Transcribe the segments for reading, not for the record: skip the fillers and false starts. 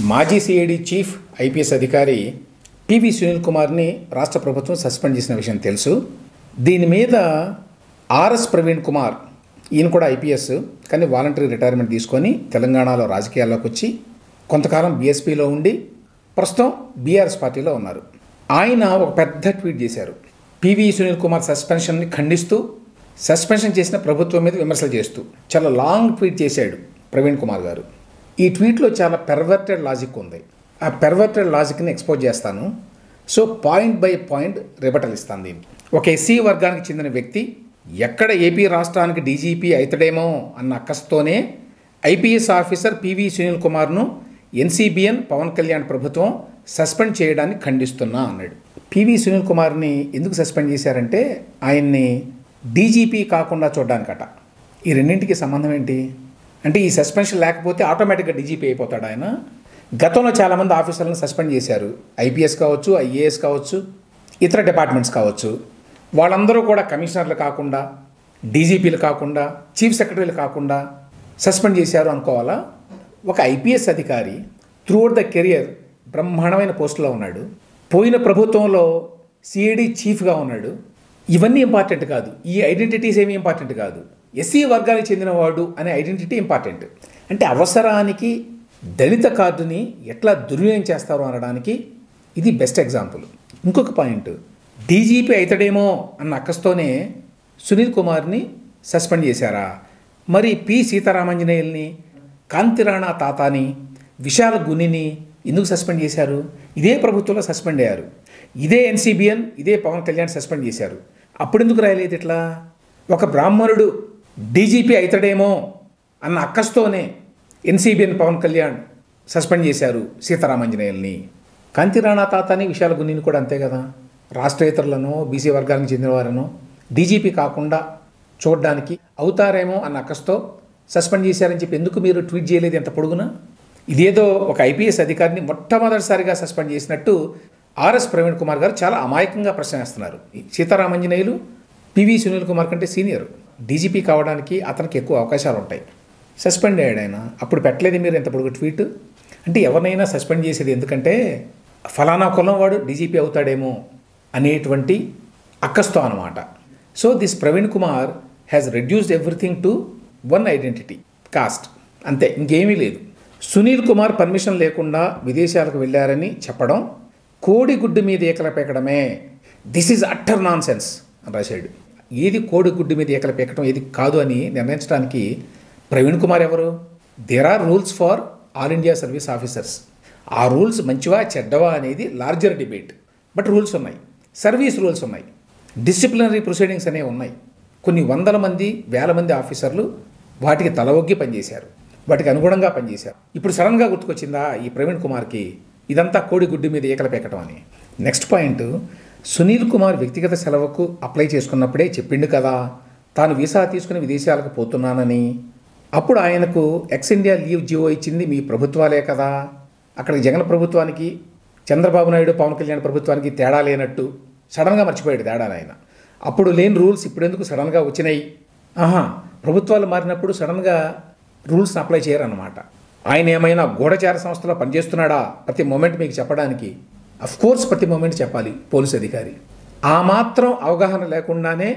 మాజీ CID chief IPS అధికారి PV Sunil కుమార్ని రాష్ట్ర ప్రభుత్వం సస్పెండ్ చేసిన విషయం తెలుసు. దీని మీద ఆర్ఎస్ ప్రవీణ్ కుమార్, ఈయన కూడా ఐపీఎస్ కానీ వాలంటరీ రిటైర్మెంట్ తీసుకొని తెలంగాణలో రాజకీయాల్లోకి వచ్చి కొంతకాలం బీఎస్పీలో ఉండి ప్రస్తుతం బీఆర్ఎస్ పార్టీలో ఉన్నారు. ఆయన ఒక పెద్ద ట్వీట్ చేశారు. పివి సునీల్ కుమార్ సస్పెన్షన్ని ఖండిస్తూ, సస్పెన్షన్ చేసిన ప్రభుత్వం మీద విమర్శలు చేస్తూ చాలా లాంగ్ ట్వీట్ చేశాడు ప్రవీణ్ కుమార్ గారు. ఈ ట్వీట్లో చాలా పెర్వర్టెడ్ లాజిక్ ఉంది. ఆ పెర్వర్టెడ్ లాజిక్ని ఎక్స్పోజ్ చేస్తాను. So point by point rebuttal ఇస్తాను దీనికి. ఒక ఎస్సీ వర్గానికి చెందిన వ్యక్తి ఎక్కడ ఏపీ రాష్ట్రానికి డీజీపీ అవుతాడేమో అన్న అక్కస్తోనే ఐపీఎస్ ఆఫీసర్ పివి సునీల్ కుమార్ను ఎన్సీబీఎన్ పవన్ కళ్యాణ్ ప్రభుత్వం సస్పెండ్ చేయడాన్ని ఖండిస్తున్నా అన్నాడు. పివి సునీల్ కుమార్ని ఎందుకు సస్పెండ్ చేశారంటే ఆయన్ని డీజీపీ కాకుండా చూడడానికట. ఈ రెండింటికి సంబంధం ఏంటి అంటే, ఈ సస్పెన్షన్ లేకపోతే ఆటోమేటిక్గా డీజీపీ అయిపోతాడు ఆయన. గతంలో చాలామంది ఆఫీసర్లను సస్పెండ్ చేశారు. ఐపీఎస్ కావచ్చు, ఐఏఎస్ కావచ్చు, ఇతర డిపార్ట్మెంట్స్ కావచ్చు. వాళ్ళందరూ కూడా కమిషనర్లు కాకుండా, డీజీపీలు కాకుండా, చీఫ్ సెక్రటరీలు కాకుండా సస్పెండ్ చేశారు అనుకోవాలా? ఒక ఐపీఎస్ అధికారి త్రూఅవుట్ ద కెరియర్ బ్రహ్మాండమైన పోస్టులో ఉన్నాడు. పోయిన ప్రభుత్వంలో సిఐడి చీఫ్గా ఉన్నాడు. ఇవన్నీ ఇంపార్టెంట్ కాదు. ఈ ఐడెంటిటీస్ ఏమీ ఇంపార్టెంట్ కాదు. ఎస్సీ వర్గానికి చెందినవాడు అనే ఐడెంటిటీ ఇంపార్టెంట్. అంటే అవసరానికి దళిత కార్డుని ఎట్లా దుర్వినియోగం చేస్తారు అనడానికి ఇది బెస్ట్ ఎగ్జాంపుల్. ఇంకొక పాయింట్, డీజీపీ అవుతాడేమో అన్న అక్కస్తోనే సునీల్ కుమార్ని సస్పెండ్ చేశారా? మరి పి సీతారామాంజనేయుల్ని, కాంతిరాణా తాతాని, విశాల్ గునిని ఎందుకు సస్పెండ్ చేశారు? ఇదే ప్రభుత్వంలో సస్పెండ్ అయ్యారు. ఇదే ఎన్సీబీఎన్, ఇదే పవన్ కళ్యాణ్ సస్పెండ్ చేశారు. అప్పుడు ఎందుకు రాయలేదు ఇట్లా? ఒక బ్రాహ్మణుడు డీజీపీ అవుతాడేమో అన్న అక్కస్తోనే ఎన్సీబీఎన్ పవన్ కళ్యాణ్ సస్పెండ్ చేశారు సీతారామాంజనేయుల్ని. కాంతిరాణా తాతాని, విశాల్ గునిని కూడా అంతే కదా. రాష్ట్రేతరులను, బీసీ వర్గానికి చెందిన వారను డీజీపీ కాకుండా చూడడానికి అవుతారేమో అన్న అక్కస్తో సస్పెండ్ చేశారని చెప్పి ఎందుకు మీరు ట్వీట్ చేయలేదు ఎంత పొడుగునా? ఇదేదో ఒక ఐపీఎస్ అధికారిని మొట్టమొదటిసారిగా సస్పెండ్ చేసినట్టు ఆర్ఎస్ ప్రవీణ్ కుమార్ గారు చాలా అమాయకంగా ప్రశ్నిస్తున్నారు. సీతారామాంజనేయులు పివి సునీల్ కుమార్ కంటే సీనియర్. డీజీపీ కావడానికి అతనికి ఎక్కువ అవకాశాలు ఉంటాయి. సస్పెండ్ అయ్యాడు ఆయన. అప్పుడు పెట్టలేదు మీరు ఎంత పొడుగు ట్వీట్? అంటే ఎవరినైనా సస్పెండ్ చేసేది ఎందుకంటే ఫలానా కులం వాడు డీజీపీ అవుతాడేమో అనేటువంటి అక్కస్తో అనమాట. So this Praveen Kumar has reduced everything to one identity, cost, అంతే, ఇంకేమీ లేదు. సునీల్ కుమార్ పర్మిషన్ లేకుండా విదేశాలకు వెళ్ళారని చెప్పడం కోడిగుడ్డు మీద ఈకల పీకడమే. This is utter nonsense అని రాశాడు. ఏది కోడిగుడ్డు మీద ఈకల పీకడం, ఏది కాదు అని నిర్ణయించడానికి ప్రవీణ్ కుమార్ ఎవరు? There are rules for all India service officers. ఆ రూల్స్ మంచివా చెడ్డవా అనేది లార్జర్ డిబేట్. బట్ రూల్స్ ఉన్నాయి, సర్వీస్ రూల్స్ ఉన్నాయి, డిసిప్లినరీ ప్రొసీడింగ్స్ అనేవి ఉన్నాయి. కొన్ని వందల మంది, వేల మంది ఆఫీసర్లు వాటికి తల ఒగ్గి పనిచేశారు, వాటికి అనుగుణంగా పనిచేశారు. ఇప్పుడు సడన్గా గుర్తుకొచ్చిందా ఈ ప్రవీణ్ కుమార్కి ఇదంతా కోడిగుడ్డు మీద ఈకల పీకటం అని? నెక్స్ట్ పాయింట్, సునీల్ కుమార్ వ్యక్తిగత సెలవుకు అప్లై చేసుకున్నప్పుడే చెప్పిండు కదా తాను వీసా తీసుకుని విదేశాలకు పోతున్నానని. అప్పుడు ఆయనకు ఎక్స్ ఇండియా లీవ్ జియో ఇచ్చింది మీ ప్రభుత్వాలే కదా. అక్కడికి జగన్ ప్రభుత్వానికి, చంద్రబాబు నాయుడు, పవన్ కళ్యాణ్ ప్రభుత్వానికి తేడా లేనట్టు సడన్గా మర్చిపోయాడు తేడాను ఆయన. అప్పుడు లేని రూల్స్ ఇప్పుడెందుకు సడన్గా వచ్చినాయి? ప్రభుత్వాలు మారినప్పుడు సడన్గా రూల్స్ని అప్లై చేయరన్నమాట. ఆయన ఏమైనా గూఢచార సంస్థలో పనిచేస్తున్నాడా ప్రతి మూమెంట్ మీకు చెప్పడానికి? కోర్స్ ప్రతి మూమెంట్ చెప్పాలి పోలీస్ అధికారి. ఆ మాత్రం అవగాహన లేకుండానే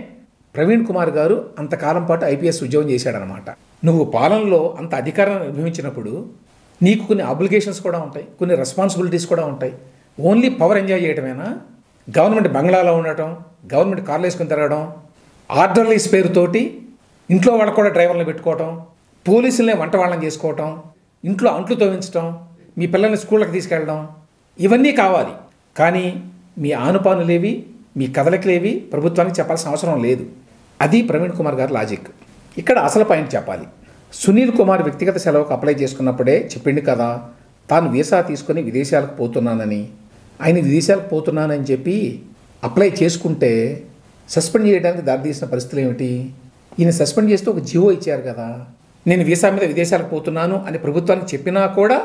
ప్రవీణ్ కుమార్ గారు అంతకాలం పాటు ఐపీఎస్ ఉద్యోగం చేశాడనమాట. నువ్వు పాలనలో అంత అధికారాన్ని అనుభవించినప్పుడు నీకు కొన్ని ఆబ్లిగేషన్స్ కూడా ఉంటాయి, కొన్ని రెస్పాన్సిబిలిటీస్ కూడా ఉంటాయి. ఓన్లీ పవర్ ఎంజాయ్ చేయటమేనా? గవర్నమెంట్ బంగ్లాలో ఉండటం, గవర్నమెంట్ కార్లు వేసుకుని తిరగడం, ఆర్డర్లీస్ పేరుతోటి ఇంట్లో వాళ్ళకు కూడా డ్రైవర్లను పెట్టుకోవటం, పోలీసులనే వంట వాళ్ళని చేసుకోవటం, ఇంట్లో అంట్లు తోవించటం, మీ పిల్లల్ని స్కూళ్ళకి తీసుకెళ్ళడం, ఇవన్నీ కావాలి. కానీ మీ ఆనుపానులేవి, మీ కదలికలేవి ప్రభుత్వానికి చెప్పాల్సిన అవసరం లేదు. అది ప్రవీణ్ కుమార్ గారి లాజిక్. ఇక్కడ అసలు పాయింట్ చెప్పాలి. సునీల్ కుమార్ వ్యక్తిగత సెలవుకు అప్లై చేసుకున్నప్పుడే చెప్పిండు కదా తాను వీసా తీసుకొని విదేశాలకు పోతున్నానని. ఆయన విదేశాలకు పోతున్నానని చెప్పి అప్లై చేసుకుంటే సస్పెండ్ చేయడానికి దారితీసిన పరిస్థితులు ఏమిటి? ఈయన సస్పెండ్ చేస్తూ ఒక జియో ఇచ్చారు కదా, నేను వీసా మీద విదేశాలకు పోతున్నాను అని ప్రభుత్వానికి చెప్పినా కూడా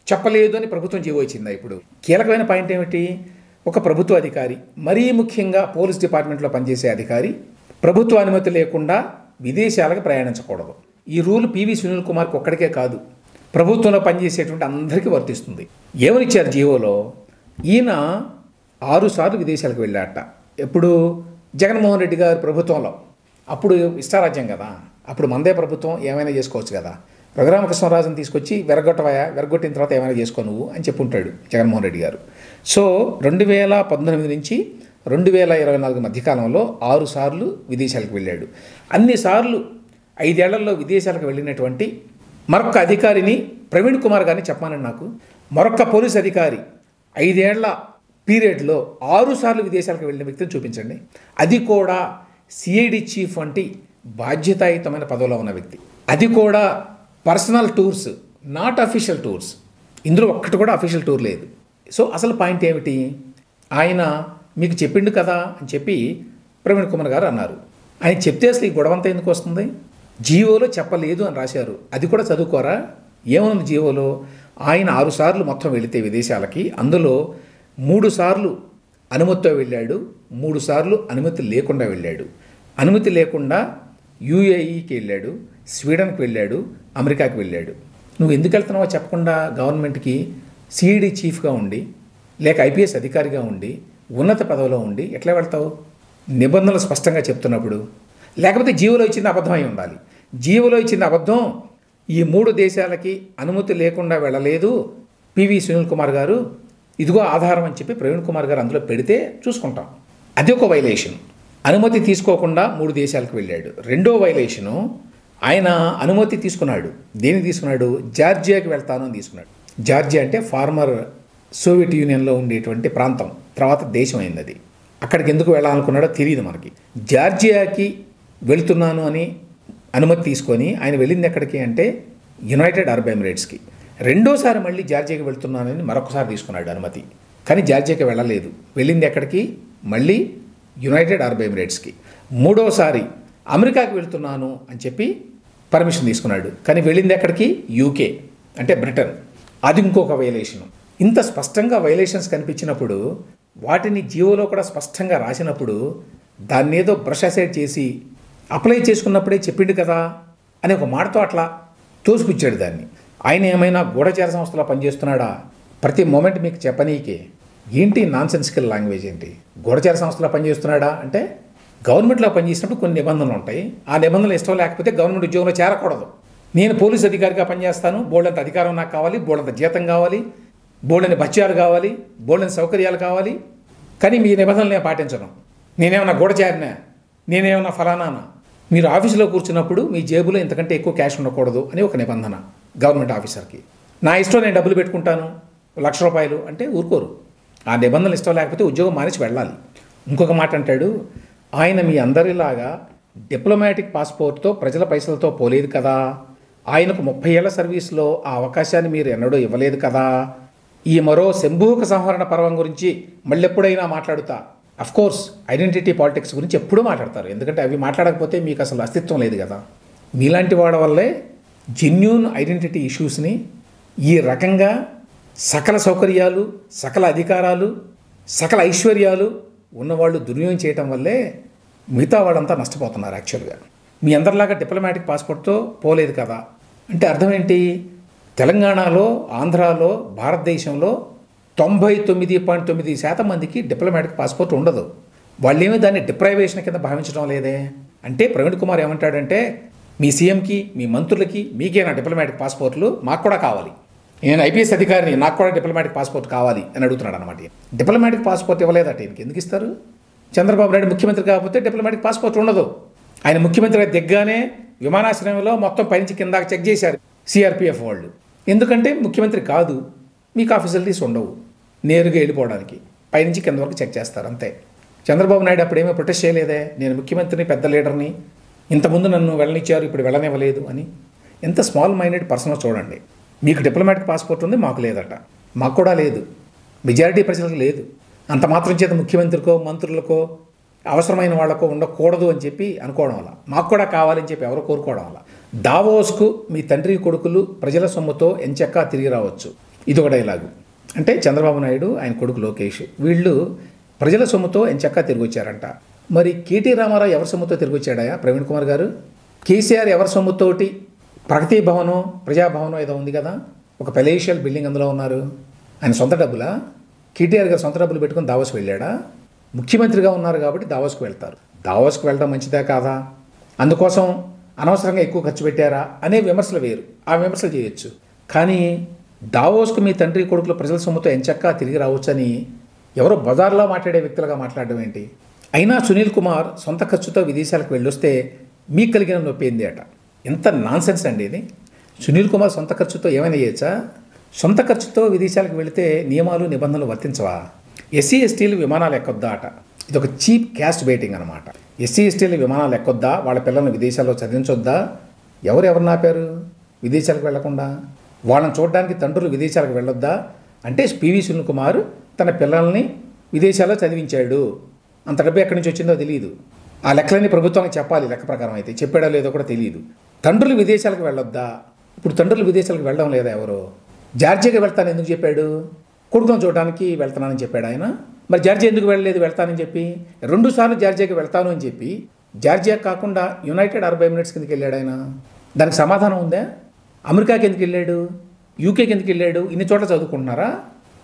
చెప్పలేదు అని ప్రభుత్వం జియో ఇచ్చిందా? ఇప్పుడు కీలకమైన పాయింట్ ఏమిటి? ఒక ప్రభుత్వ అధికారి, మరీ ముఖ్యంగా పోలీస్ డిపార్ట్మెంట్లో పనిచేసే అధికారి ప్రభుత్వ అనుమతి లేకుండా విదేశాలకు ప్రయాణించకూడదు. ఈ రూల్ పివి సునీల్ కుమార్కి ఒక్కడికే కాదు, ప్రభుత్వంలో పనిచేసేటువంటి అందరికీ వర్తిస్తుంది. ఏమనిచ్చారు జీవోలో? ఈయన 6 సార్లు విదేశాలకు వెళ్ళాట. ఎప్పుడు? జగన్మోహన్ రెడ్డి గారి ప్రభుత్వంలో. అప్పుడు ఇష్టారాజ్యం కదా, అప్పుడు మందే ప్రభుత్వం, ఏమైనా చేసుకోవచ్చు కదా. రఘురామకృష్ణరాజుని తీసుకొచ్చి వెరగొట్టిన తర్వాత ఏమైనా చేసుకో నువ్వు అని చెప్పుంటాడు జగన్మోహన్ రెడ్డి గారు. సో 2019 నుంచి 2024 మధ్యకాలంలో 6 సార్లు విదేశాలకు వెళ్ళాడు. అన్నిసార్లు 5 ఏళ్లలో విదేశాలకు వెళ్ళినటువంటి మరొక అధికారిని ప్రవీణ్ కుమార్ గారిని చెప్పానండి నాకు. మరొక పోలీస్ అధికారి 5 ఏళ్ల పీరియడ్లో 6 సార్లు విదేశాలకు వెళ్ళిన వ్యక్తిని చూపించండి. అది కూడా సిఐడి చీఫ్ వంటి బాధ్యతాయుతమైన పదవిలో ఉన్న వ్యక్తి. అది కూడా personal tours, not official tours. ఇందులో ఒక్కటి కూడా అఫీషియల్ టూర్ లేదు. సో అసలు పాయింట్ ఏమిటి? ఆయన మీకు చెప్పిండు కదా అని చెప్పి ప్రవీణ్ కుమార్ గారు అన్నారు. ఆయన చెప్తే అసలు ఈ గొడవంతా ఎందుకు వస్తుంది? జీవోలో చెప్పలేదు అని రాశారు. అది కూడా చదువుకోరా? ఏమనుంది జీవోలో? ఆయన 6 సార్లు మొత్తం వెళితే విదేశాలకి, అందులో 3 సార్లు అనుమతితో వెళ్ళాడు, 3 సార్లు అనుమతి లేకుండా వెళ్ళాడు. అనుమతి లేకుండా యూఏఈకి వెళ్ళాడు, స్వీడన్కి వెళ్ళాడు, అమెరికాకి వెళ్ళాడు. నువ్వు ఎందుకు వెళ్తున్నావో చెప్పకుండా గవర్నమెంట్కి సిఐడి చీఫ్గా ఉండి, లేక ఐపీఎస్ అధికారిగా ఉండి, ఉన్నత పదవిలో ఉండి ఎట్లా వెళ్తావు? నిబంధనలు స్పష్టంగా చెప్తున్నప్పుడు. లేకపోతే జీవోలో ఇచ్చింది అబద్ధం అయి ఉండాలి. జీవోలో ఇచ్చింది అబద్ధం. ఈ 3 దేశాలకి అనుమతి లేకుండా వెళ్ళలేదు పివి సునీల్ కుమార్ గారు, ఇదిగో ఆధారం అని చెప్పి ప్రవీణ్ కుమార్ గారు అందులో పెడితే చూసుకుంటాం. అది ఒక వైలేషన్. అనుమతి తీసుకోకుండా 3 దేశాలకు వెళ్ళాడు. రెండో వైలేషను, ఆయన అనుమతి తీసుకున్నాడు. దేనికి తీసుకున్నాడు? జార్జియాకి వెళ్తాను అని తీసుకున్నాడు. జార్జియా అంటే ఫార్మర్ సోవియట్ యూనియన్లో ఉండేటువంటి ప్రాంతం, తర్వాత దేశం అయింది అది. అక్కడికి ఎందుకు వెళ్ళాలనుకున్నాడో తెలియదు మనకి. జార్జియాకి వెళ్తున్నాను అని అనుమతి తీసుకొని ఆయన వెళ్ళింది ఎక్కడికి అంటే యునైటెడ్ అరబ్ ఎమిరేట్స్కి. రెండోసారి మళ్ళీ జార్జియాకి వెళ్తున్నానని మరొకసారి తీసుకున్నాడు అనుమతి, కానీ జార్జియాకి వెళ్ళలేదు. వెళ్ళింది ఎక్కడికి? మళ్ళీ యునైటెడ్ అరబ్ ఎమిరేట్స్కి. మూడోసారి అమెరికాకి వెళ్తున్నాను అని చెప్పి పర్మిషన్ తీసుకున్నాడు, కానీ వెళ్ళింది ఎక్కడికి? యూకే అంటే బ్రిటన్. అది ఇంకొక వైలేషను. ఇంత స్పష్టంగా వైలేషన్స్ కనిపించినప్పుడు, వాటిని జీవోలో కూడా స్పష్టంగా రాసినప్పుడు, దాన్ని ఏదో బ్రష్ అసైడ్ చేసి అప్లై చేసుకున్నప్పుడే చెప్పిండు కదా అని ఒక మాటతో అట్లా తోసిపుచ్చాడు దాన్ని. ఆయన ఏమైనా గూఢచార సంస్థలో పనిచేస్తున్నాడా? ప్రతి మూమెంట్ మీకు చెప్పనీకే ఏంటి నాన్సెన్సికల్ లాంగ్వేజ్ ఏంటి? గూఢచార సంస్థలో పనిచేస్తున్నాడా అంటే గవర్నమెంట్లో పనిచేసినప్పుడు కొన్ని నిబంధనలు ఉంటాయి. ఆ నిబంధనలు ఇష్టం లేకపోతే గవర్నమెంట్ ఉద్యోగంలో చేరకూడదు. నేను పోలీస్ అధికారిగా పనిచేస్తాను, బోల్డంత అధికారం నాకు కావాలి, బోల్డంత జీతం కావాలి, బోల్డని బత్యాలు కావాలి, బోల్డని సౌకర్యాలు కావాలి, కానీ మీ నిబంధనలు నేను పాటించను. నేనేమన్నా గూఢచారినా? నేనేమన్నా ఫలానానా? మీరు ఆఫీసులో కూర్చున్నప్పుడు మీ జేబులో ఇంతకంటే ఎక్కువ క్యాష్ ఉండకూడదు అని ఒక నిబంధన గవర్నమెంట్ ఆఫీసర్కి. నా ఇష్టం నేను డబ్బులు పెట్టుకుంటాను, ₹1,00,000 అంటే ఊరుకోరు. ఆ నిబంధనలు ఇష్టం లేకపోతే ఉద్యోగం మానేసి వెళ్ళాలి. ఇంకొక మాట అంటాడు, ఆయన మీ అందరిలాగా డిప్లొమాటిక్ పాస్పోర్ట్తో ప్రజల పైసలతో పోలేదు కదా, ఆయనకు 30 ఏళ్ల సర్వీస్లో ఆ అవకాశాన్ని మీరు ఎన్నడూ ఇవ్వలేదు కదా. ఈ మరో శంభూక సంహరణ పర్వం గురించి మళ్ళెప్పుడైనా మాట్లాడుతా. అఫ్కోర్స్ ఐడెంటిటీ పాలిటిక్స్ గురించి ఎప్పుడూ మాట్లాడతారు, ఎందుకంటే అవి మాట్లాడకపోతే మీకు అసలు అస్తిత్వం లేదు కదా. మీలాంటి వాడి వల్లే జెన్యూన్ ఐడెంటిటీ ఇష్యూస్ని ఈ రకంగా సకల సౌకర్యాలు, సకల అధికారాలు, సకల ఐశ్వర్యాలు ఉన్నవాళ్ళు దుర్వినియోగం చేయటం వల్లే మిగతా వాళ్ళంతా నష్టపోతున్నారు. యాక్చువల్గా మీ అందరిలాగా డిప్లొమాటిక్ పాస్పోర్ట్తో పోలేదు కదా అంటే అర్థం ఏంటి? తెలంగాణలో, ఆంధ్రాలో, భారతదేశంలో 99.9% మందికి డిప్లొమాటిక్ పాస్పోర్ట్ ఉండదు. వాళ్ళేమీ దాన్ని డిప్రైవేషన్ కింద భావించడం లేదే. అంటే ప్రవీణ్ కుమార్ ఏమంటాడంటే, మీ సీఎంకి, మీ మంత్రులకి, మీకేనా డిప్లొమాటిక్ పాస్పోర్ట్లు? మాకు కూడా కావాలి. నేను ఐపీఎస్ అధికారిని, నాకు కూడా డిప్లొమాటిక్ పాస్పోర్ట్ కావాలి అని అడుగుతున్నాడు అనమాట. డిప్లొమాటిక్ పాస్పోర్ట్ ఇవ్వలేదట. ఈయనకి ఎందుకు ఇస్తారు? చంద్రబాబు నాయుడు ముఖ్యమంత్రి కాకపోతే డిప్లొమాటిక్ పాస్పోర్ట్ ఉండదు. ఆయన ముఖ్యమంత్రిగా దిగ్గానే విమానాశ్రయంలో మొత్తం పైనుంచి కిందాక చెక్ చేశారు సిఆర్పిఎఫ్ వాళ్ళు. ఎందుకంటే ముఖ్యమంత్రి కాదు, మీకు ఆ ఫెసిలిటీస్ ఉండవు, నేరుగా వెళ్ళిపోవడానికి పైనుంచి కింద వరకు చెక్ చేస్తారు అంతే. చంద్రబాబు నాయుడు అప్పుడేమో ప్రొటెస్ట్ చేయలేదే, నేను ముఖ్యమంత్రిని, పెద్ద లీడర్ని, ఇంతకుముందు నన్ను వెళ్ళనిచ్చారు, ఇప్పుడు వెళ్ళనివ్వలేదు అని. ఎంత స్మాల్ మైండెడ్ పర్సనో చూడండి. మీకు డిప్లొమాటిక్ పాస్పోర్ట్ ఉంది, మాకు లేదట. మాకు కూడా లేదు, మెజారిటీ ప్రజలకు లేదు. అంత మాత్రం చేత ముఖ్యమంత్రికో, మంత్రులకో, అవసరమైన వాళ్ళకో ఉండకూడదు అని చెప్పి అనుకోవడం వల్ల, మాకు కూడా కావాలని చెప్పి ఎవరో కోరుకోవడం వల్ల, దావోస్కు మీ తండ్రి కొడుకులు ప్రజల సొమ్ముతో ఎంచక్కా తిరిగి రావచ్చు, ఇది ఒక డైలాగు. అంటే చంద్రబాబు నాయుడు, ఆయన కొడుకు లోకేష్, వీళ్ళు ప్రజల సొమ్ముతో ఎంచక్కా తిరిగి వచ్చారంట. మరి కేటీ రామారావు ఎవరి సొమ్ముతో తిరిగి వచ్చాడా? ప్రవీణ్ కుమార్ గారు. కేసీఆర్ ఎవరి సొమ్ముతోటి ప్రగతి భవనం, ప్రజాభవనం ఏదో ఉంది కదా, ఒక పెలేషియల్ బిల్డింగ్ అందులో ఉన్నారు. ఆయన సొంత డబ్బులా? కేటీఆర్ గారు సొంత డబ్బులు పెట్టుకుని దావోస్కి వెళ్ళాడా? ముఖ్యమంత్రిగా ఉన్నారు కాబట్టి దావోస్కి వెళ్తారు. దావోస్కి వెళ్ళడం మంచిదే కాదా, అందుకోసం అనవసరంగా ఎక్కువ ఖర్చు పెట్టారా అనే విమర్శలు వేరు, ఆ విమర్శలు చేయొచ్చు. కానీ దావోస్కు మీ తండ్రి కొడుకులు ప్రజల సొమ్ముతో ఎంచక్కా తిరిగి రావచ్చని ఎవరో బజార్లో మాట్లాడే వ్యక్తులుగా మాట్లాడడం ఏంటి? అయినా సునీల్ కుమార్ సొంత ఖర్చుతో విదేశాలకు వెళ్ళొస్తే మీకు కలిగిన నొప్పి ఏంది అట. ఎంత నాన్సెన్స్ అండి ఇది. సునీల్ కుమార్ సొంత ఖర్చుతో ఏమైనా చేయొచ్చా? సొంత ఖర్చుతో విదేశాలకు వెళితే నియమాలు నిబంధనలు వర్తించవా? ఎస్సీ ఎస్టీలు విమానాలు ఎక్కొద్దా అట. ఇది ఒక చీప్ క్యాస్ట్ బైటింగ్ అనమాట. ఎస్సీ ఎస్టీలు విమానాలు ఎక్కొద్దా, వాళ్ళ పిల్లల్ని విదేశాల్లో చదివించొద్దా? ఎవరిని ఆపారు విదేశాలకు వెళ్లకుండా? వాళ్ళని చూడడానికి తండ్రులు విదేశాలకు వెళ్ళొద్దా అంటే పివి సునీల్ కుమార్ తన పిల్లల్ని విదేశాల్లో చదివించాడు. అంత డబ్బు ఎక్కడి నుంచి వచ్చిందో తెలియదు. ఆ లెక్కలన్నీ ప్రభుత్వానికి చెప్పాలి. లెక్క ప్రకారం అయితే చెప్పాడో లేదో కూడా తెలియదు. తండ్రులు విదేశాలకు వెళ్ళొద్దా? ఇప్పుడు తండ్రులు విదేశాలకు వెళ్ళడం లేదా? ఎవరో జార్జియాకి వెళ్తాను ఎందుకు చెప్పాడు? కొడుకును చూడడానికి వెళ్తున్నానని చెప్పాడు ఆయన. మరి జార్జియా ఎందుకు వెళ్ళలేదు వెళ్తానని చెప్పి? 2 సార్లు జార్జియాకి వెళ్తాను అని చెప్పి జార్జియా కాకుండా యునైటెడ్ అరబ్ ఎమిరేట్స్కి ఎందుకు వెళ్ళాడు ఆయన? దానికి సమాధానం ఉందా? అమెరికాకి ఎందుకు వెళ్ళాడు? యూకేకి ఎందుకు వెళ్ళాడు? ఇన్ని చోట్ల చదువుకుంటున్నారా?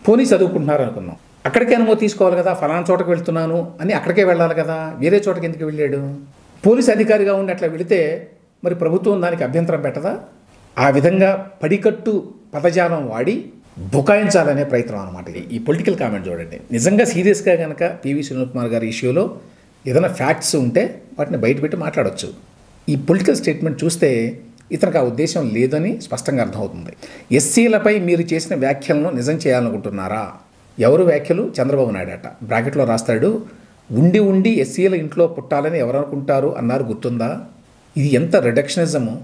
పోనీ చదువుకుంటున్నారు అనుకున్నాం. అక్కడికే అనుమతి తీసుకోవాలి కదా, ఫలానా చోటకి వెళ్తున్నాను అని అక్కడికే వెళ్ళాలి కదా, వేరే చోటకి ఎందుకు వెళ్ళాడు? పోలీస్ అధికారిగా ఉండి అట్లా వెళితే మరి ప్రభుత్వం దానికి అభ్యంతరం పెట్టదా? ఆ విధంగా పడికట్టు పదజాలం వాడి బుకాయించాలనే ప్రయత్నం అనమాట. ఈ పొలిటికల్ కామెంట్ చూడండి. నిజంగా సీరియస్గా కనుక పివి సునీల్ కుమార్ గారి ఇష్యూలో ఏదైనా ఫ్యాక్ట్స్ ఉంటే వాటిని బయటపెట్టి మాట్లాడవచ్చు. ఈ పొలిటికల్ స్టేట్మెంట్ చూస్తే ఇతనికి ఆ ఉద్దేశం లేదని స్పష్టంగా అర్థమవుతుంది. ఎస్సీలపై మీరు చేసిన వ్యాఖ్యలను నిజం చేయాలనుకుంటున్నారా? ఎవరు వ్యాఖ్యలు? చంద్రబాబు నాయుడు అట. బ్రాకెట్లో రాస్తాడు, ఉండి ఉండి ఎస్సీల ఇంట్లో పుట్టాలని ఎవరు అనుకుంటారు అన్నారు, గుర్తుందా? ఇది ఎంత రిడక్షనిజము,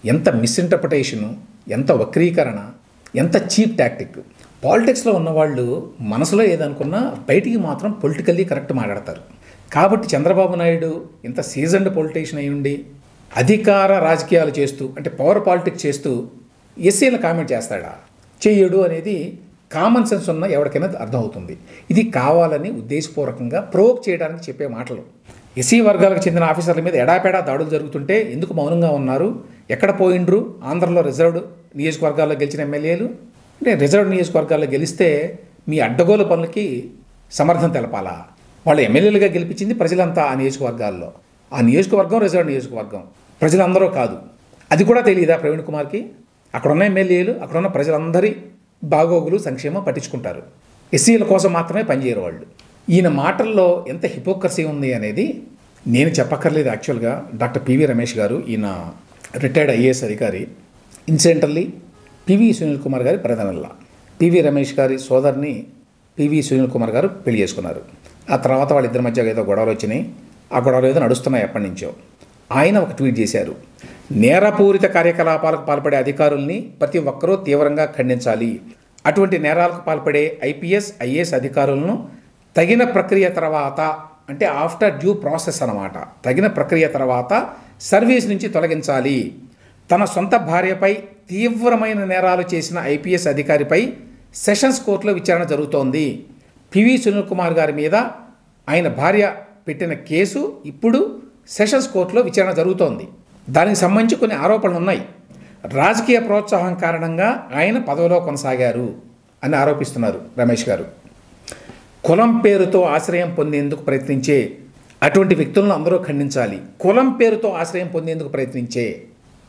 ఎంత మిస్ఇంటర్ప్రిటేషను, ఎంత వక్రీకరణ, ఎంత చీప్ టాక్టిక్. పాలిటిక్స్లో ఉన్నవాళ్ళు మనసులో ఏదనుకున్నా బయటికి మాత్రం పొలిటికల్లీ కరెక్ట్ మాట్లాడతారు. కాబట్టి చంద్రబాబు నాయుడు ఇంత సీజన్డ్ పొలిటీషియన్ అయి ఉండి అధికార రాజకీయాలు చేస్తూ, అంటే పవర్ పాలిటిక్స్ చేస్తూ ఎస్సీలను కామెంట్ చేస్తాడా? చెయ్యడు అనేది కామన్ సెన్స్ ఉన్న ఎవరికైనా అర్థమవుతుంది. ఇది కావాలని ఉద్దేశపూర్వకంగా ప్రోవోక్ చేయడానికి చెప్పే మాటలు. ఎస్సీ వర్గాలకు చెందిన ఆఫీసర్ల మీద ఎడాపెడా దాడులు జరుగుతుంటే ఎందుకు మౌనంగా ఉన్నారు? ఎక్కడ పోయిండ్రు? ఆంధ్రలో రిజర్వ్డ్ నియోజకవర్గాల్లో గెలిచిన ఎమ్మెల్యేలు, అంటే రిజర్వ్డ్ నియోజకవర్గాల్లో గెలిస్తే మీ అడ్డగోలు పనులకి సమర్థన తెలపాలా? వాళ్ళు ఎమ్మెల్యేలుగా గెలిపించింది ప్రజలంతా ఆ నియోజకవర్గాల్లో. ఆ నియోజకవర్గం రిజర్వ్డ్ నియోజకవర్గం, ప్రజలందరూ కాదు. అది కూడా తెలియదా ప్రవీణ్ కుమార్కి? అక్కడున్న ఎమ్మెల్యేలు, అక్కడున్న ప్రజలందరి బాగోగులు సంక్షేమం పట్టించుకుంటారు. ఎస్సీల కోసం మాత్రమే పనిచేయరు వాళ్ళు. ఈయన మాటల్లో ఎంత హిపోక్రసీ ఉంది అనేది నేను చెప్పక్కర్లేదు. యాక్చువల్గా డాక్టర్ పివి రమేష్ గారు, ఈయన రిటైర్డ్ ఐఏఎస్ అధికారి, ఇన్సిడెంటల్లీ పివి సునీల్ కుమార్ గారి ప్రధానల్లా. పివి రమేష్ గారి సోదరిని పివి సునీల్ కుమార్ గారు పెళ్లి చేసుకున్నారు. ఆ తర్వాత వాళ్ళిద్దరి మధ్య ఏదో గొడవలు వచ్చినాయి. ఆ గొడవలు ఏదో నడుస్తున్నాయి ఎప్పటి నుంచో. ఆయన ఒక ట్వీట్ చేశారు, నేరపూరిత కార్యకలాపాలకు పాల్పడే అధికారుల్ని ప్రతి ఒక్కరూ తీవ్రంగా ఖండించాలి. అటువంటి నేరాలకు పాల్పడే ఐపీఎస్, ఐఏఎస్ అధికారులను తగిన ప్రక్రియ తర్వాత, అంటే ఆఫ్టర్ డ్యూ ప్రాసెస్ అన్నమాట, తగిన ప్రక్రియ తర్వాత సర్వీస్ నుంచి తొలగించాలి. తన సొంత భార్యపై తీవ్రమైన నేరాలు చేసిన ఐపీఎస్ అధికారిపై సెషన్స్ కోర్టులో విచారణ జరుగుతోంది. పివి సునీల్ కుమార్ గారి మీద ఆయన భార్య పెట్టిన కేసు ఇప్పుడు సెషన్స్ కోర్టులో విచారణ జరుగుతోంది. దానికి సంబంధించి కొన్ని ఆరోపణలు ఉన్నాయి. రాజకీయ ప్రోత్సాహం కారణంగా ఆయన పదవిలో కొనసాగారు అని ఆరోపిస్తున్నారు రమేష్ గారు. కులం పేరుతో ఆశ్రయం పొందేందుకు ప్రయత్నించే అటువంటి వ్యక్తులను అందరూ ఖండించాలి. కులం పేరుతో ఆశ్రయం పొందేందుకు ప్రయత్నించే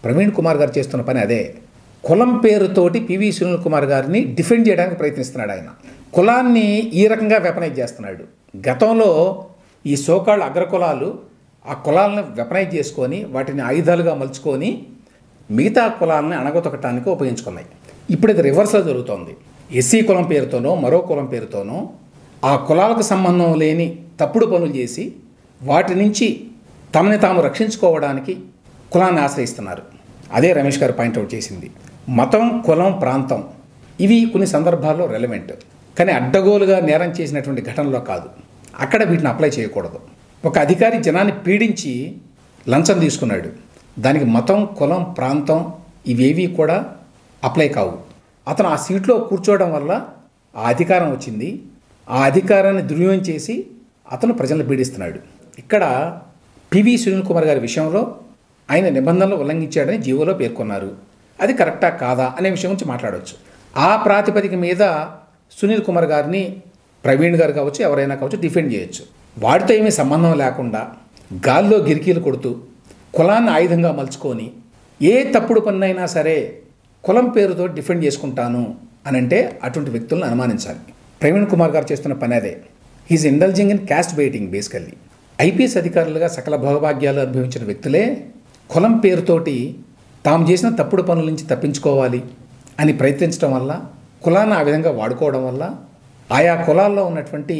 ప్రవీణ్ కుమార్ గారు చేస్తున్న పని అదే. కులం పేరుతోటి పివి సునీల్ కుమార్ గారిని డిఫెండ్ చేయడానికి ప్రయత్నిస్తున్నాడు ఆయన. కులాన్ని ఈ రకంగా వెపనైజ్ చేస్తున్నాడు. గతంలో ఈ సోకాళ్ళ అగ్రకులాలు ఆ కులాలను వెపనైజ్ చేసుకొని వాటిని ఆయుధాలుగా మలుచుకొని మిగతా కులాలను అణగతొక్కటానికి ఉపయోగించుకున్నాయి. ఇప్పుడు ఇది రివర్స్లో జరుగుతోంది. ఎస్సీ కులం పేరుతోనో మరో కులం పేరుతోనో ఆ కులాలకు సంబంధం లేని తప్పుడు పనులు చేసి వాటి నుంచి తమని తాము రక్షించుకోవడానికి కులాన్ని ఆశ్రయిస్తున్నారు. అదే రమేష్ గారు పాయింట్అవుట్ చేసింది. మతం, కులం, ప్రాంతం ఇవి కొన్ని సందర్భాల్లో రెలవెంట్, కానీ అడ్డగోలుగా నేరం చేసినటువంటి ఘటనలో కాదు. అక్కడ వీటిని అప్లై చేయకూడదు. ఒక అధికారి జనాన్ని పీడించి లంచం తీసుకున్నాడు, దానికి మతం, కులం, ప్రాంతం ఇవేవి కూడా అప్లై కావు. అతను ఆ సీట్లో కూర్చోవడం వల్ల ఆ అధికారం వచ్చింది. ఆ అధికారాన్ని దుర్వినియోగం చేసి అతను ప్రజలను పీడిస్తున్నాడు. ఇక్కడ పివి సునీల్ కుమార్ గారి విషయంలో ఆయన నిబంధనలు ఉల్లంఘించాడని జీవోలో పేర్కొన్నారు. అది కరెక్టా కాదా అనే విషయం గురించి మాట్లాడవచ్చు. ఆ ప్రాతిపదిక మీద సునీల్ కుమార్ గారిని ప్రవీణ్ గారు కావచ్చు, ఎవరైనా కావచ్చు డిఫెండ్ చేయొచ్చు. వాడితో ఏమీ సంబంధం లేకుండా గాల్లో గిరికీలు కొడుతూ కులాన్ని ఆయుధంగా మలుచుకొని ఏ తప్పుడు పన్నైనా సరే కులం పేరుతో డిఫెండ్ చేసుకుంటాను అని అంటే అటువంటి వ్యక్తులను అనుమానించాలి. ప్రవీణ్ కుమార్ గారు చేస్తున్న పని అదే. He is indulging in caste baiting basically. IPS అధికారులుగా సకల భోగభాగ్యాలు అనుభవించిన వ్యక్తులే కులం పేరుతోటి తాము చేసిన తప్పుడు పనుల నుంచి తప్పించుకోవాలి అని ప్రయత్నించడం వల్ల, కులాన్ని ఆ విధంగా వాడుకోవడం వల్ల ఆయా కులాల్లో ఉన్నటువంటి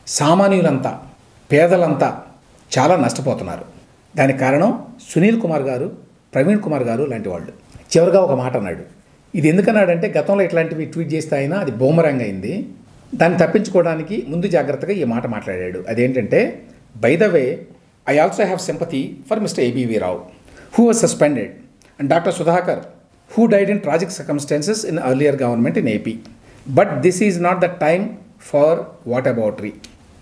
సామాన్యులంతా, పేదలంతా చాలా నష్టపోతున్నారు. దానికి కారణం సునీల్ కుమార్ గారు, ప్రవీణ్ కుమార్ గారు లాంటి వాళ్ళు. చివరిగా ఒక మాట అన్నాడు. ఇది ఎందుకన్నాడంటే గతంలో ఇట్లాంటివి ట్వీట్ చేస్తే అయినా అది బూమరాంగ్ అయింది. దాన్ని తప్పించుకోవడానికి ముందు జాగ్రత్తగా ఈ మాట మాట్లాడాడు. అదేంటంటే, by the way I also have sympathy for Mr ABV Rao who was suspended and doctor Sudhakar who died in tragic circumstances in earlier government in AP. But this is not the time for whataboutery.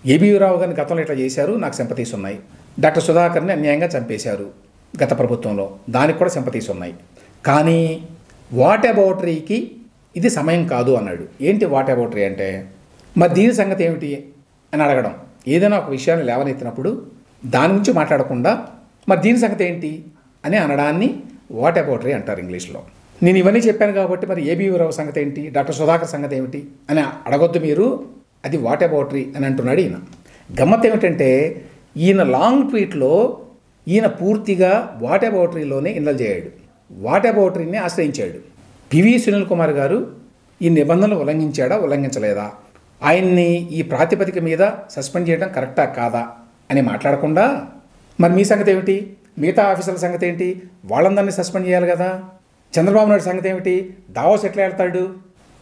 ABV Rao గారిని గతంలో ఇట్లా చేశారు, నాకు sympathies ఉన్నాయి. Doctor సుధాకర్ని అన్యాయంగా చంపేశారు గత ప్రభుత్వంలో, దానికి కూడా సింపతీస్ ఉన్నాయి. కానీ వాట్ అబౌటరీకి ఇది సమయం కాదు అన్నాడు. ఏంటి వాట్ అబౌటరీ అంటే? మరి దీని సంగతి ఏమిటి అని అడగడం. ఏదైనా ఒక విషయాన్ని లేవనెత్తినప్పుడు దాని గురించి మాట్లాడకుండా మరి దీని సంగతి ఏంటి అని అనడాన్ని వాట్ అబౌటరీ అంటారు ఇంగ్లీష్లో. నేను ఇవన్నీ చెప్పాను కాబట్టి మరి ఏబీవీ రావు సంగతి ఏంటి, డాక్టర్ సుధాకర్ సంగతి ఏమిటి అని అడగొద్దు మీరు, అది వాట్ అబౌటరీ అని అంటున్నాడు ఈయన. గమ్మత్ ఏమిటంటే ఈయన లాంగ్ ట్వీట్లో ఈయన పూర్తిగా వాట్ అబౌటరీలోనే ఇన్వాల్వ్ చేయడు, వాట్ అబౌటరీని ఆశ్రయించాడు. పివి సునీల్ కుమార్ గారు ఈ నిబంధనలు ఉల్లంఘించాడా ఉల్లంఘించలేదా, ఆయన్ని ఈ ప్రాతిపదిక మీద సస్పెండ్ చేయడం కరెక్టా కాదా అని మాట్లాడకుండా మరి మీ సంగతి ఏమిటి, మిగతా ఆఫీసర్ల సంగతి ఏంటి, వాళ్ళందరినీ సస్పెండ్ చేయాలి కదా. చంద్రబాబు నాయుడు సంగతి ఏమిటి, దావోస్ ఎట్లా వెళ్తాడు,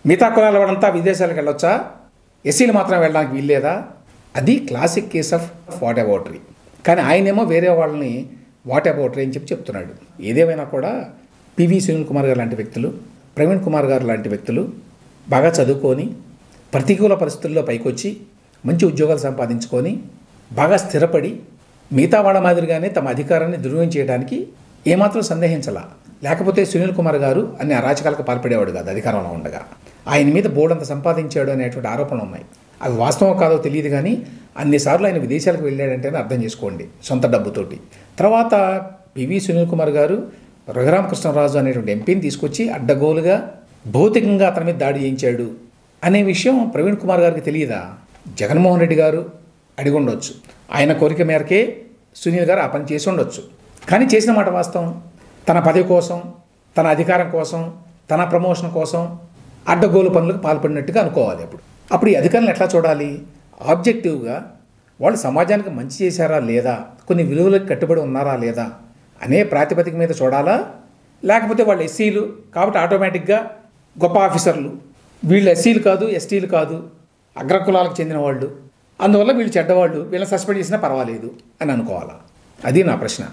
మిగతా కులాల వాడంతా విదేశాలకు వెళ్ళొచ్చా, ఎస్సీలు మాత్రం వెళ్ళడానికి వీల్లేదా? అది క్లాసిక్ కేస్ ఆఫ్ వాట్ అబౌటరీ. కానీ ఆయనేమో వేరే వాళ్ళని వాట్ అబౌటరీ అని చెప్తున్నాడు. ఏదేమైనా కూడా పివి సునీల్ కుమార్ గారు లాంటి వ్యక్తులు, ప్రవీణ్ కుమార్ గారు లాంటి వ్యక్తులు బాగా చదువుకొని ప్రతికూల పరిస్థితుల్లో పైకొచ్చి మంచి ఉద్యోగాలు సంపాదించుకొని బాగా స్థిరపడి మిగతా వాళ్ళ మాదిరిగానే తమ అధికారాన్ని దుర్వినియోగం చేయడానికి ఏమాత్రం సందేహించాల. లేకపోతే సునీల్ కుమార్ గారు అన్ని అరాచకాలకు పాల్పడేవాడు కాదు అధికారంలో ఉండగా. ఆయన మీద బోర్డంత సంపాదించాడు అనేటువంటి ఆరోపణలు ఉన్నాయి. అవి వాస్తవం కాదో తెలియదు, కానీ అన్నిసార్లు ఆయన విదేశాలకు వెళ్ళాడంటేనే అర్థం చేసుకోండి, సొంత డబ్బుతోటి. తర్వాత పివి సునీల్ కుమార్ గారు రఘురామకృష్ణరాజు అనేటువంటి ఎంపీని తీసుకొచ్చి అడ్డగోలుగా భౌతికంగా అతని మీద దాడి చేయించాడు అనే విషయం ప్రవీణ్ కుమార్ గారికి తెలియదా? జగన్మోహన్ రెడ్డి గారు అడిగి ఉండొచ్చు, ఆయన కోరిక మేరకే సునీల్ గారు ఆ పని చేసి ఉండొచ్చు. కానీ చేసిన మాట వాస్తవం. తన పదవి కోసం, తన అధికారం కోసం, తన ప్రమోషన్ కోసం అడ్డగోలు పనులకు పాల్పడినట్టుగా అనుకోవాలి. అప్పుడు ఈ అధికారులను ఎట్లా చూడాలి? ఆబ్జెక్టివ్గా వాళ్ళు సమాజానికి మంచి చేశారా లేదా, కొన్ని విలువలకు కట్టుబడి ఉన్నారా లేదా అనే ప్రాతిపదిక మీద చూడాలా? లేకపోతే వాళ్ళు ఎస్సీలు కాబట్టి ఆటోమేటిక్గా గొప్ప ఆఫీసర్లు, వీళ్ళు ఎస్సీలు కాదు, ఎస్టీలు కాదు, అగ్రకులాలకు చెందిన వాళ్ళు, అందువల్ల వీళ్ళు చెడ్డవాళ్ళు, వీళ్ళని సస్పెండ్ చేసినా పర్వాలేదు అని అనుకోవాలా? అది నా ప్రశ్న.